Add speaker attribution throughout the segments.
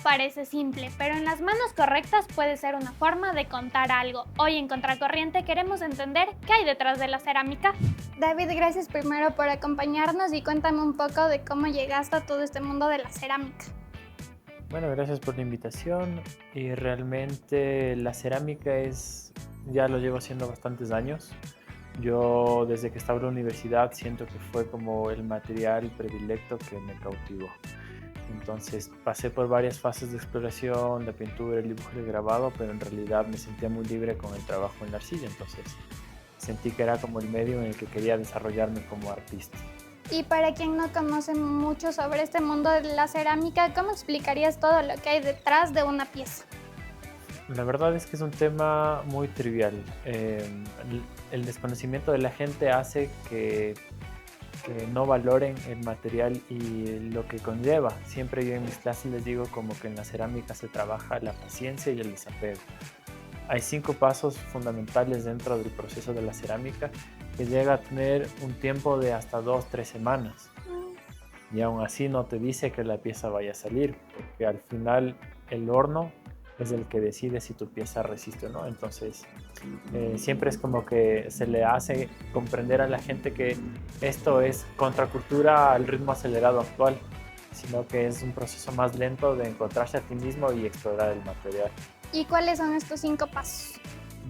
Speaker 1: parece simple, pero en las manos correctas puede ser una forma de contar algo. Hoy en Contracorriente queremos entender qué hay detrás de la cerámica. David, gracias primero por acompañarnos y cuéntame un poco de cómo llegaste a todo este mundo de la cerámica.
Speaker 2: Bueno, gracias por la invitación y realmente la cerámica ya lo llevo haciendo bastantes años. Yo desde que estaba en la universidad siento que fue como el material predilecto que me cautivó. Entonces pasé por varias fases de exploración, la pintura, el dibujo y el grabado, pero en realidad me sentía muy libre con el trabajo en la arcilla, entonces sentí que era como el medio en el que quería desarrollarme como artista.
Speaker 1: Y para quien no conoce mucho sobre este mundo de la cerámica, ¿cómo explicarías todo lo que hay detrás de una pieza?
Speaker 2: La verdad es que es un tema muy trivial. El desconocimiento de la gente hace que no valoren el material y lo que conlleva. Siempre yo en mis clases les digo como que en la cerámica se trabaja la paciencia y el desapego. Hay 5 pasos fundamentales dentro del proceso de la cerámica que llega a tener un tiempo de hasta 2-3 semanas. Y aún así no te dice que la pieza vaya a salir, porque al final el horno es el que decide si tu pieza resiste o no. Entonces, siempre es como que se le hace comprender a la gente que esto es contracultura al ritmo acelerado actual, sino que es un proceso más lento de encontrarse a ti mismo y explorar el material.
Speaker 1: ¿Y cuáles son estos 5 pasos?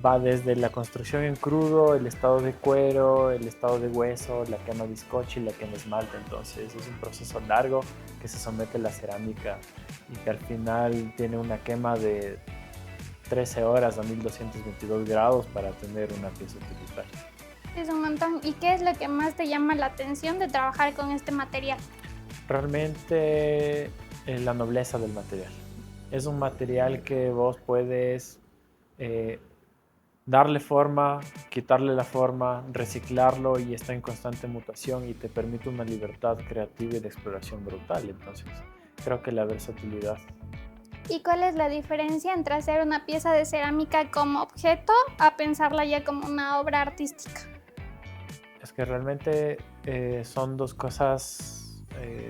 Speaker 2: Va desde la construcción en crudo, el estado de cuero, el estado de hueso, la quema bizcocho y la quema esmalte. Entonces es un proceso largo que se somete a la cerámica y que al final tiene una quema de 13 horas a 1222 grados para tener una pieza utilitaria.
Speaker 1: Es un montón. ¿Y qué es lo que más te llama la atención de trabajar con este material?
Speaker 2: Realmente la nobleza del material. Es un material que vos puedes darle forma, quitarle la forma, reciclarlo y está en constante mutación y te permite una libertad creativa y de exploración brutal. Entonces, creo que la versatilidad.
Speaker 1: ¿Y cuál es la diferencia entre hacer una pieza de cerámica como objeto a pensarla ya como una obra artística?
Speaker 2: Es que realmente son dos cosas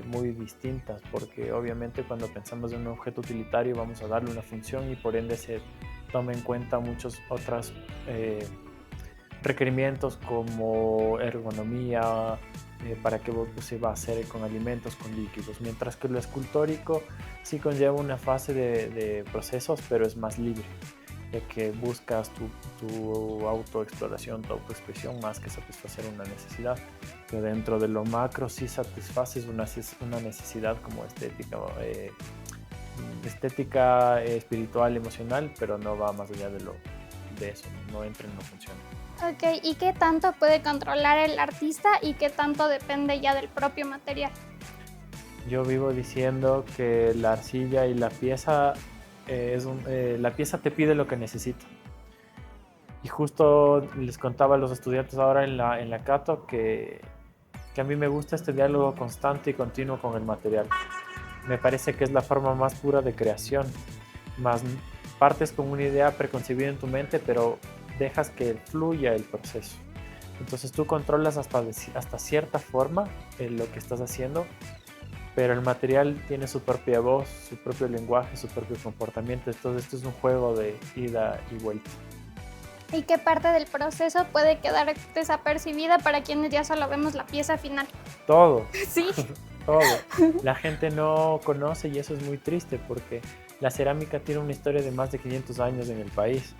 Speaker 2: muy distintas, porque obviamente cuando pensamos en un objeto utilitario vamos a darle una función y por ende se toma en cuenta muchos otros requerimientos como ergonomía, para qué se va a hacer con alimentos, con líquidos, mientras que lo escultórico sí conlleva una fase de procesos, pero es más libre, ya que buscas tu autoexploración, tu autoexpresión más que satisfacer una necesidad, que dentro de lo macro sí satisfaces una necesidad como estética, espiritual, emocional, pero no va más allá de eso, no entra en no funciona.
Speaker 1: Ok, ¿y qué tanto puede controlar el artista y qué tanto depende ya del propio material?
Speaker 2: Yo vivo diciendo que la arcilla y la pieza, la pieza te pide lo que necesita. Y justo les contaba a los estudiantes ahora en la Cato que a mí me gusta este diálogo constante y continuo con el material. Me parece que es la forma más pura de creación. Más partes con una idea preconcebida en tu mente, pero dejas que fluya el proceso. Entonces tú controlas hasta cierta forma lo que estás haciendo, pero el material tiene su propia voz, su propio lenguaje, su propio comportamiento. Entonces esto es un juego de ida y vuelta.
Speaker 1: ¿Y qué parte del proceso puede quedar desapercibida para quienes ya solo vemos la pieza final?
Speaker 2: Todo,
Speaker 1: Sí.
Speaker 2: todo. La gente no conoce y eso es muy triste porque la cerámica tiene una historia de más de 500 años en el país.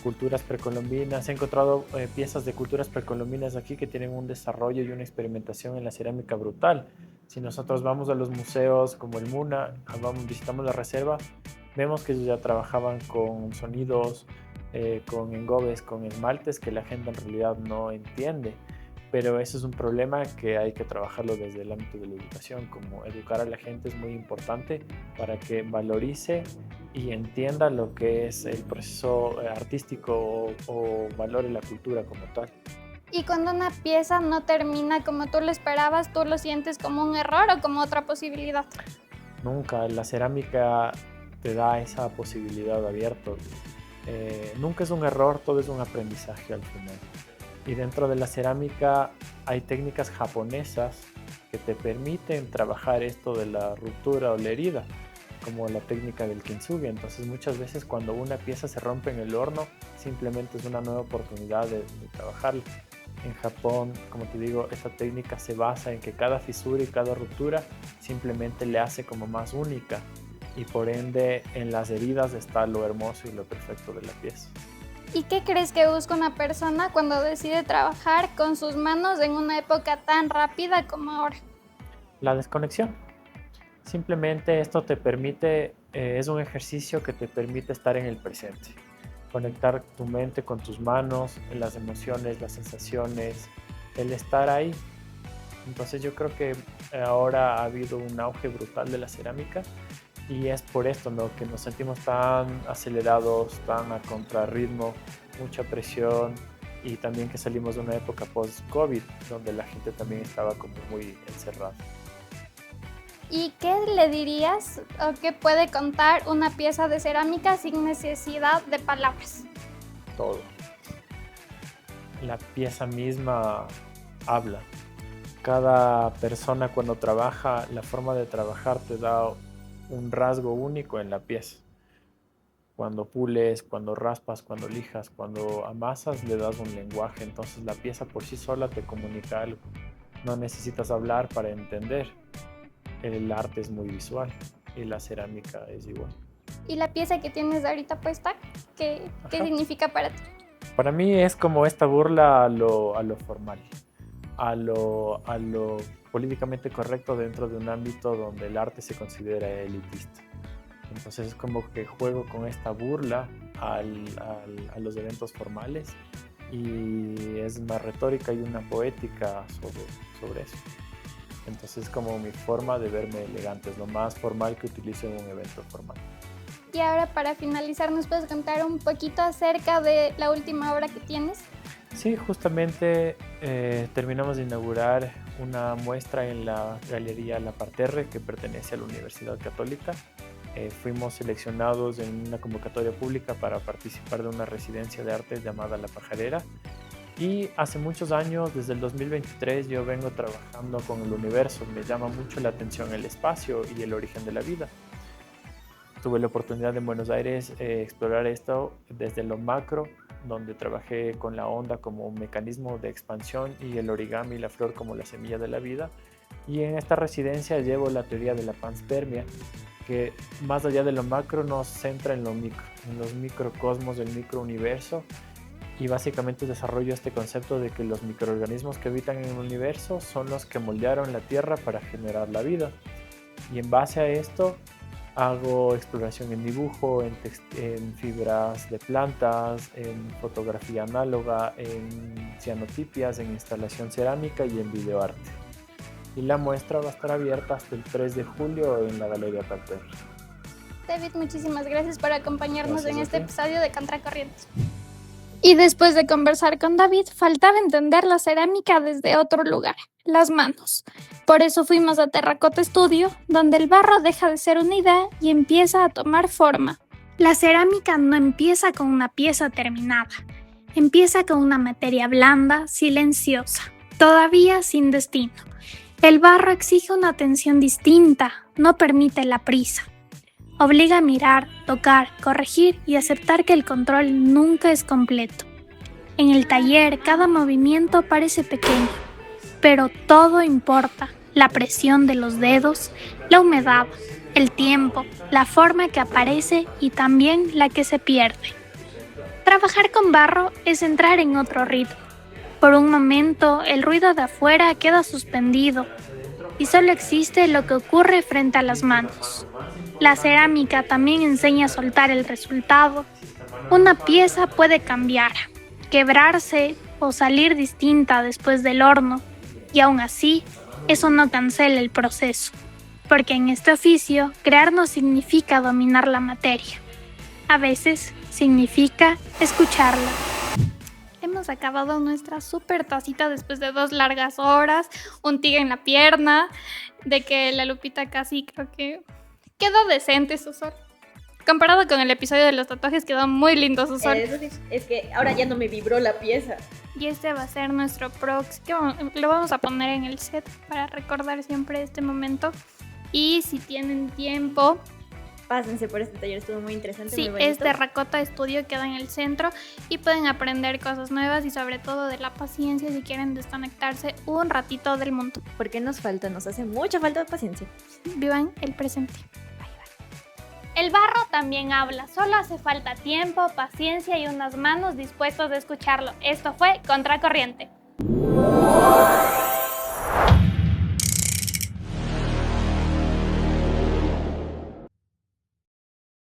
Speaker 2: Culturas precolombinas, he encontrado piezas de culturas precolombinas aquí que tienen un desarrollo y una experimentación en la cerámica brutal. Si nosotros vamos a los museos como el MUNA, visitamos la reserva, vemos que ellos ya trabajaban con sonidos, con engobes, con esmaltes que la gente en realidad no entiende. Pero eso es un problema que hay que trabajarlo desde el ámbito de la educación, como educar a la gente es muy importante para que valorice y entienda lo que es el proceso artístico o valore la cultura como tal.
Speaker 1: Y cuando una pieza no termina como tú lo esperabas, ¿tú lo sientes como un error o como otra posibilidad?
Speaker 2: Nunca la cerámica te da esa posibilidad abierta. Nunca es un error, todo es un aprendizaje al final. Y dentro de la cerámica hay técnicas japonesas que te permiten trabajar esto de la ruptura o la herida. como la técnica del kintsugi. Entonces muchas veces cuando una pieza se rompe en el horno, simplemente es una nueva oportunidad de trabajarla. En Japón, como te digo, esta técnica se basa en que cada fisura y cada ruptura simplemente le hace como más única, y por ende en las heridas está lo hermoso y lo perfecto de la pieza.
Speaker 1: ¿Y qué crees que busca una persona cuando decide trabajar con sus manos en una época tan rápida como ahora?
Speaker 2: La desconexión. Simplemente esto te permite, es un ejercicio que te permite estar en el presente, conectar tu mente con tus manos, las emociones, las sensaciones, el estar ahí. Entonces yo creo que ahora ha habido un auge brutal de la cerámica, y es por esto, ¿no?, que nos sentimos tan acelerados, tan a contrarritmo, mucha presión, y también que salimos de una época post-COVID donde la gente también estaba como muy encerrada.
Speaker 1: ¿Y qué le dirías o qué puede contar una pieza de cerámica sin necesidad de palabras?
Speaker 2: Todo. La pieza misma habla. Cada persona cuando trabaja, la forma de trabajar te da un rasgo único en la pieza. Cuando pules, cuando raspas, cuando lijas, cuando amasas, le das un lenguaje. Entonces la pieza por sí sola te comunica algo. No necesitas hablar para entender. El arte es muy visual y la cerámica es igual.
Speaker 1: ¿Y la pieza que tienes ahorita puesta, qué significa para ti?
Speaker 2: Para mí es como esta burla a lo formal, a lo políticamente correcto dentro de un ámbito donde el arte se considera elitista. Entonces es como que juego con esta burla a los eventos formales, y es una retórica y una poética sobre eso. Entonces es como mi forma de verme elegante, es lo más formal que utilizo en un evento formal.
Speaker 1: Y ahora, para finalizar, ¿nos puedes contar un poquito acerca de la última obra que tienes?
Speaker 2: Sí, justamente terminamos de inaugurar una muestra en la Galería La Parterre, que pertenece a la Universidad Católica. Fuimos seleccionados en una convocatoria pública para participar de una residencia de arte llamada La Pajarera. Y hace muchos años, desde el 2023, yo vengo trabajando con el universo. Me llama mucho la atención el espacio y el origen de la vida. Tuve la oportunidad en Buenos Aires explorar esto desde lo macro, donde trabajé con la onda como un mecanismo de expansión y el origami y la flor como la semilla de la vida. Y en esta residencia llevo la teoría de la panspermia, que más allá de lo macro nos centra en lo micro, en los microcosmos del microuniverso. Y básicamente desarrollo este concepto de que los microorganismos que habitan en el universo son los que moldearon la Tierra para generar la vida. Y en base a esto hago exploración en dibujo, en fibras de plantas, en fotografía análoga, en cianotipias, en instalación cerámica y en videoarte. Y la muestra va a estar abierta hasta el 3 de julio en la Galería Parterre.
Speaker 1: David, muchísimas gracias por acompañarnos en este
Speaker 2: ti.
Speaker 1: episodio de Contracorrientes. Y después de conversar con David, faltaba entender la cerámica desde otro lugar, las manos. Por eso fuimos a Terracota Studio, donde el barro deja de ser una idea y empieza a tomar forma. La cerámica no empieza con una pieza terminada, empieza con una materia blanda, silenciosa, todavía sin destino. El barro exige una atención distinta, no permite la prisa. Obliga a mirar, tocar, corregir y aceptar que el control nunca es completo. En el taller, cada movimiento parece pequeño, pero todo importa. La presión de los dedos, la humedad, el tiempo, la forma que aparece y también la que se pierde. Trabajar con barro es entrar en otro ritmo. Por un momento, el ruido de afuera queda suspendido y solo existe lo que ocurre frente a las manos. La cerámica también enseña a soltar el resultado. Una pieza puede cambiar, quebrarse o salir distinta después del horno, y aún así, eso no cancela el proceso, porque en este oficio, crear no significa dominar la materia. A veces, significa escucharla. Hemos acabado nuestra super tacita después de 2 largas horas, un tigre en la pierna, de que la Lupita casi creo que quedó decente su sol. Comparado con el episodio de los tatuajes, quedó muy lindo su sol.
Speaker 3: Es que ahora ya no me vibró la pieza.
Speaker 1: Y este va a ser nuestro prox, que lo vamos a poner en el set para recordar siempre este momento. Y si tienen tiempo,
Speaker 3: Pásense por este taller, estuvo muy interesante.
Speaker 1: Sí,
Speaker 3: muy bonito.
Speaker 1: es Terracota Estudio, queda en el centro y pueden aprender cosas nuevas y sobre todo de la paciencia si quieren desconectarse un ratito del mundo.
Speaker 3: Porque nos hace mucha falta paciencia.
Speaker 1: Vivan el presente. El barro también habla, solo hace falta tiempo, paciencia y unas manos dispuestas a escucharlo. Esto fue Contracorriente.